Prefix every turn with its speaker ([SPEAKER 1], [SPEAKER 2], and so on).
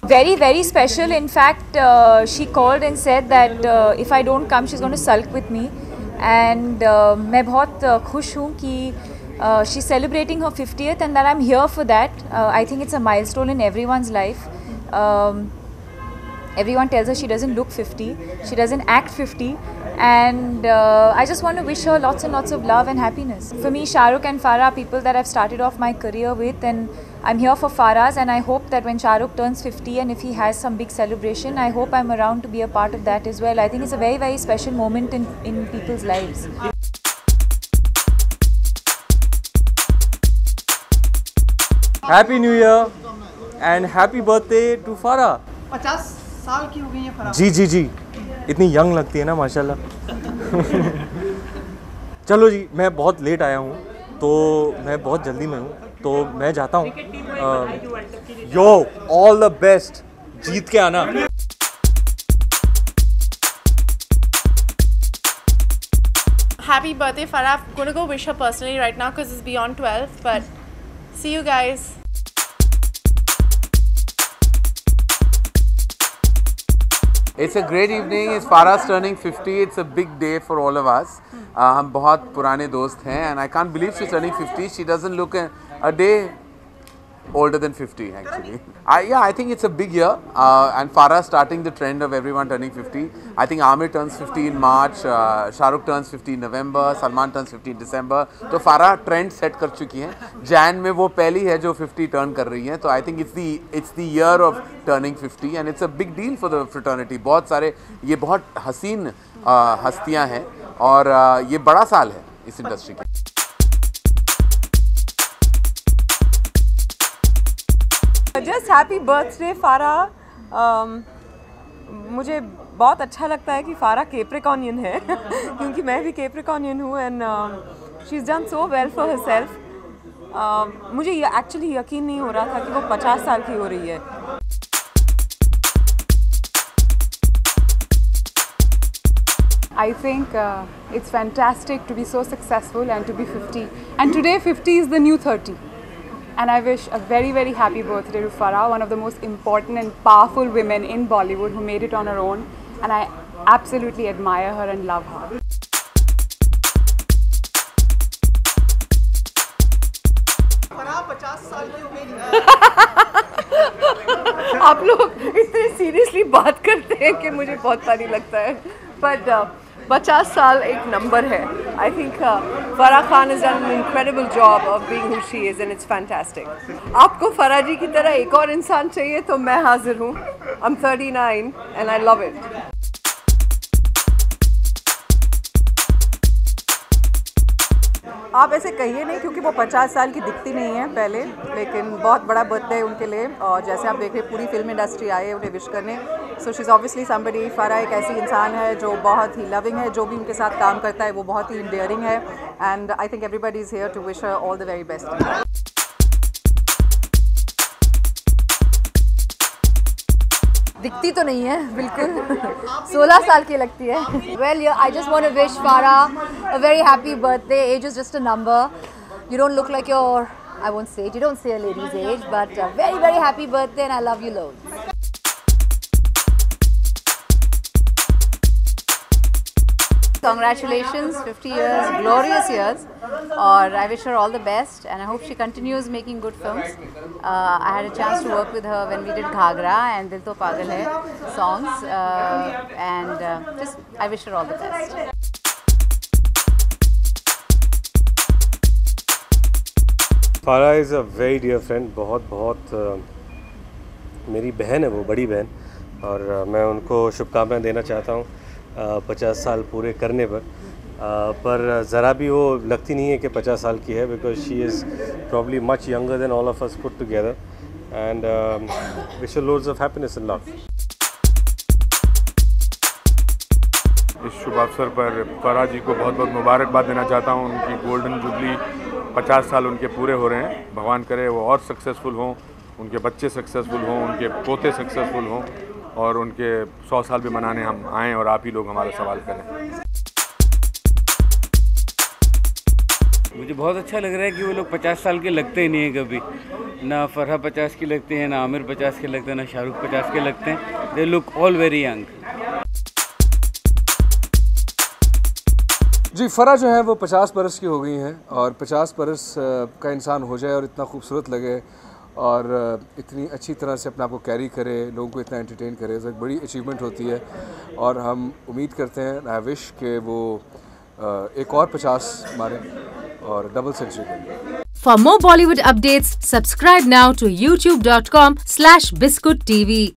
[SPEAKER 1] Very, very special. In fact, she called and said that if I don't come, she's going to sulk with me. And मैं बहुत खुश हूँ कि she's celebrating her 50th and that I'm here for that. I think it's a milestone in everyone's life. Everyone tells her she doesn't look 50, she doesn't act 50, and I just want to wish her lots and lots of love and happiness. For me, Shah Rukh and Farah are people that I've started off my career with, and I'm here for Farah's, and I hope that when Shah Rukh turns 50 and if he has some big celebration, I hope I'm around to be a part of that as well. I think it's a very, very special moment in people's lives.
[SPEAKER 2] Happy New Year and happy birthday to Farah.
[SPEAKER 3] 50 साल की हो गई है फराह।
[SPEAKER 2] जी इतनी young लगती है ना माशाल्लाह। चलो जी, मैं बहुत लेट आया हूँ तो मैं बहुत जल्दी में हूँ तो मैं जाता हूँ। यो ऑल द बेस्ट, जीत के आना।
[SPEAKER 4] Happy birthday Farah. I'm going to go wish her personally right now because it's beyond 12, but see you guys.
[SPEAKER 5] It's a great evening. It's Farah's turning 50. It's a big day for all of us. हम बहुत पुराने दोस्त हैं and I can't believe she's turning 50. She doesn't look a day older than 50 actually. I think it's a big year and Farah starting the trend of everyone turning 50. I think Aamir turns 50 in March, Shah Rukh turns 50 in November, Salman turns 50 in December. तो Farah trend set कर चुकी हैं. Jan में वो पहली है जो 50 turn कर रही हैं. तो I think it's the year of turning 50 and it's a big deal for the fraternity. बहुत सारे ये बहुत हसीन हस्तियाँ हैं और ये बड़ा साल है इस इंडस्ट्री की.
[SPEAKER 6] Just happy birthday Farah. मुझे बहुत अच्छा लगता है कि फारा कैप्रिकॉर्नियन है क्योंकि मैं भी कैप्रिकॉर्नियन हूँ and she is done so well for herself. मुझे ये एक्चुअली यकीन नहीं हो रहा था कि वो 50 साल की हो रही है.
[SPEAKER 7] I think it's fantastic to be so successful and to be 50. And today 50 is the new 30. And I wish a very, very happy birthday to Farah, one of the most important and powerful women in Bollywood who made it on her own. And I absolutely admire her and love her.
[SPEAKER 3] Farah 50 साल की हो गई है।
[SPEAKER 6] आप लोग इतने seriously बात करते हैं कि मुझे बहुत फनी लगता है. बट 50 साल एक नंबर है. I think Farah Khan has done an incredible job of being who she is and it's fantastic. आपको फराह जी की तरह एक और इंसान चाहिए तो मैं हाजिर हूँ. I'm 39 and I love it. आप ऐसे कहिए नहीं क्योंकि वो 50 साल की दिखती नहीं है पहले, लेकिन बहुत बड़ा बर्थडे है उनके लिए. और जैसे आप देख रहे हैं पूरी फिल्म इंडस्ट्री आई है उन्हें विश करने. So she is obviously somebody. फारा एक ऐसी इंसान है जो बहुत ही लविंग है. जो भी उनके साथ काम करता है वो बहुत ही इंडियरिंग है. And I think everybody is here to wish her all the very best.
[SPEAKER 8] दिखती तो नहीं है बिल्कुल. 16 साल की लगती है. Well, yeah, I just want to wish Farah a very happy birthday. Age is just a number. You don't look like your, I won't say it, you don't say a lady's age, but very, very happy birthday and I love you loads. Congratulations, 50 years, glorious years, और I wish her all the best and I hope she continues making good films. I had a chance to work with her when we did Ghagra and Dil To Pagal Hai songs and just I wish her all the best.
[SPEAKER 2] Farah is a very dear friend. बहुत मेरी बहन है, वो बड़ी बहन, और मैं उनको शुभकामनाएं देना चाहता हूँ 50 साल पूरे करने पर ज़रा भी वो लगती नहीं है कि 50 साल की है, because she is probably much younger than all of us put together. And wish her loads of happiness and love.
[SPEAKER 9] इस शुभ अवसर पर फराह जी को बहुत बहुत मुबारकबाद देना चाहता हूँ. उनकी गोल्डन जुबली 50 साल उनके पूरे हो रहे हैं. भगवान करे वो और सक्सेसफुल हों, उनके बच्चे सक्सेसफुल हों, उनके पोते सक्सेसफुल हों और उनके 100 साल भी मनाने हम आएँ और आप ही लोग हमारा सवाल करें.
[SPEAKER 10] मुझे बहुत अच्छा लग रहा है कि वो लोग 50 साल के लगते ही नहीं हैं कभी। ना फरहा 50 की लगते हैं, ना आमिर 50 के लगते हैं, ना शाहरुख 50 के लगते हैं। They look all very young.
[SPEAKER 11] जी, फराह जो है वो 50 बरस की हो गई हैं और 50 बरस का इंसान हो जाए और इतना खूबसूरत लगे और इतनी अच्छी तरह से अपने आप को कैरी करे, लोगों को इतना एंटरटेन करे, तो एक बड़ी अचीवमेंट होती है। और हम उम्मीद करते हैं, आई विश के वो एक और 50 मारे और डबल सेंचुरी करें।
[SPEAKER 12] For more Bollywood updates, subscribe now to youtube.com/biscuittv.